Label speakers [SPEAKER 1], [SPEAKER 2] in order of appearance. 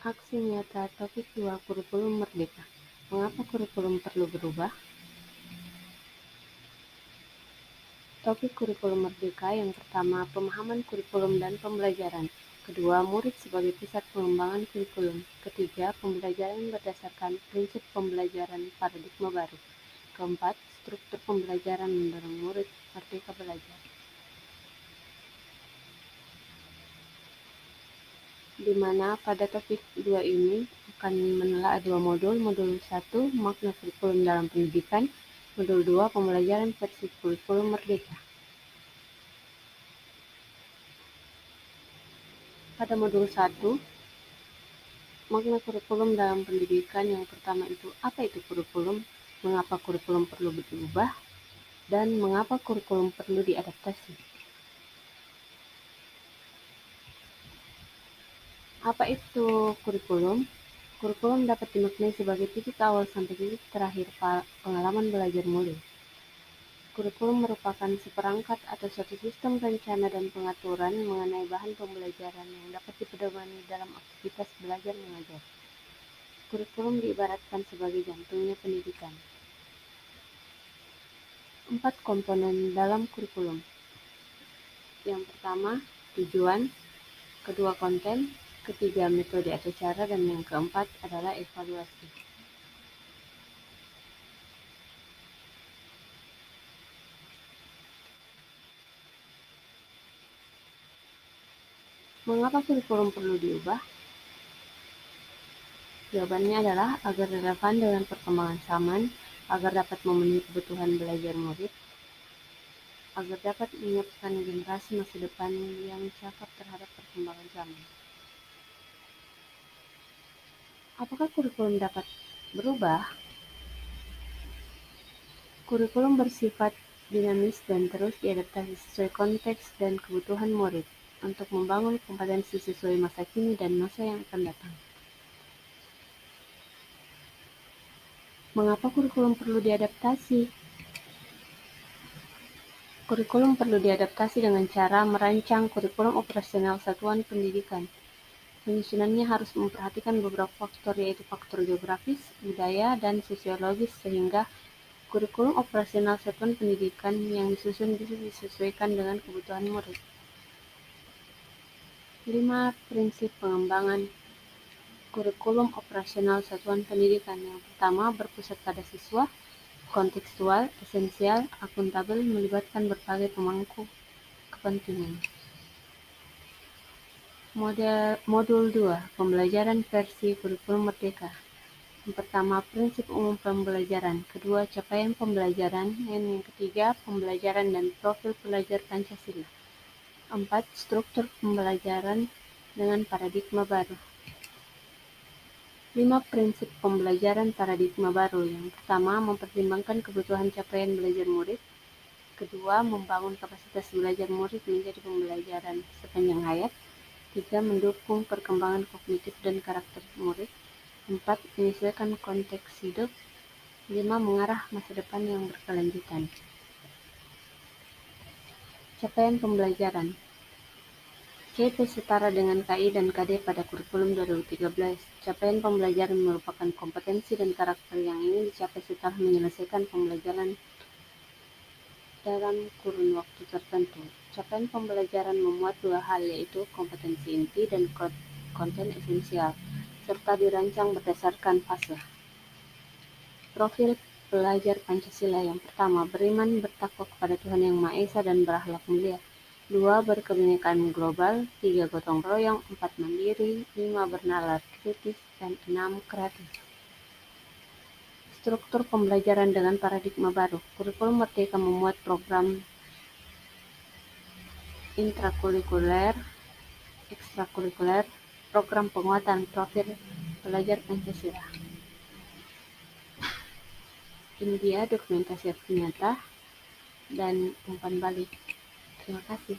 [SPEAKER 1] Aksi nyata topik 2 kurikulum merdeka. Mengapa kurikulum perlu berubah? Topik kurikulum merdeka yang pertama, pemahaman kurikulum dan pembelajaran. Kedua, murid sebagai pusat pengembangan kurikulum. Ketiga, pembelajaran berdasarkan prinsip pembelajaran paradigma baru. Keempat, struktur pembelajaran mendorong murid merdeka belajar. Di mana pada topik 2 ini akan menelaah dua modul. Modul 1, makna kurikulum dalam pendidikan. Modul 2, pembelajaran versi kurikulum merdeka. Pada modul 1, makna kurikulum dalam pendidikan, yang pertama itu apa itu kurikulum, mengapa kurikulum perlu berubah, dan mengapa kurikulum perlu diadaptasi. Apa itu kurikulum? Kurikulum dapat dimaknai sebagai titik awal sampai titik terakhir pengalaman belajar murid. Kurikulum merupakan seperangkat atau suatu sistem rencana dan pengaturan mengenai bahan pembelajaran yang dapat dipedomani dalam aktivitas belajar mengajar. Kurikulum diibaratkan sebagai jantungnya pendidikan. 4 komponen dalam kurikulum. Yang pertama, tujuan. Kedua, konten. Ketiga, metode atau cara. Dan yang keempat adalah evaluasi. Mengapa kurikulum perlu diubah? Jawabannya adalah agar relevan dengan perkembangan zaman, agar dapat memenuhi kebutuhan belajar murid, agar dapat menyiapkan generasi masa depan yang cakap terhadap perkembangan zaman. Apakah kurikulum dapat berubah? Kurikulum bersifat dinamis dan terus diadaptasi sesuai konteks dan kebutuhan murid untuk membangun kompetensi sesuai masa kini dan masa yang akan datang. Mengapa kurikulum perlu diadaptasi? Kurikulum perlu diadaptasi dengan cara merancang kurikulum operasional satuan pendidikan. Penyusunannya harus memperhatikan beberapa faktor, yaitu faktor geografis, budaya, dan sosiologis, sehingga kurikulum operasional satuan pendidikan yang disusun bisa disesuaikan dengan kebutuhan murid. 5 prinsip pengembangan kurikulum operasional satuan pendidikan. Yang pertama, berpusat pada siswa, kontekstual, esensial, akuntabel, melibatkan berbagai pemangku kepentingan. Modul 2, pembelajaran versi kurikulum merdeka. Yang pertama, prinsip umum pembelajaran. Kedua, capaian pembelajaran. Dan yang ketiga, pembelajaran dan profil pelajar Pancasila. 4, struktur pembelajaran dengan paradigma baru. 5 prinsip pembelajaran paradigma baru. Yang pertama, mempertimbangkan kebutuhan capaian belajar murid. Kedua, membangun kapasitas belajar murid menjadi pembelajaran sepanjang hayat. 3, mendukung perkembangan kognitif dan karakter murid. 4, menyesuaikan konteks hidup. 5, mengarah masa depan yang berkelanjutan. Capaian pembelajaran. CP setara dengan KI dan KD pada kurikulum 2013. Capaian pembelajaran merupakan kompetensi dan karakter yang ingin dicapai setelah menyelesaikan pembelajaran dalam kurun waktu tertentu. Capaian pembelajaran memuat dua hal, yaitu kompetensi inti dan konten esensial, serta dirancang berdasarkan fase. Profil pelajar Pancasila. Yang pertama, beriman bertakwa kepada Tuhan Yang Maha Esa dan berakhlak mulia. 2, berkebinekaan global. 3, gotong royong. 4, mandiri. 5, bernalar kritis. Dan 6, kreatif. Struktur pembelajaran dengan paradigma baru. Kurikulum merdeka memuat program intrakurikuler, ekstrakurikuler, program penguatan profil pelajar Pancasila. Ini dia dokumentasi aksi nyata dan umpan balik. Terima kasih.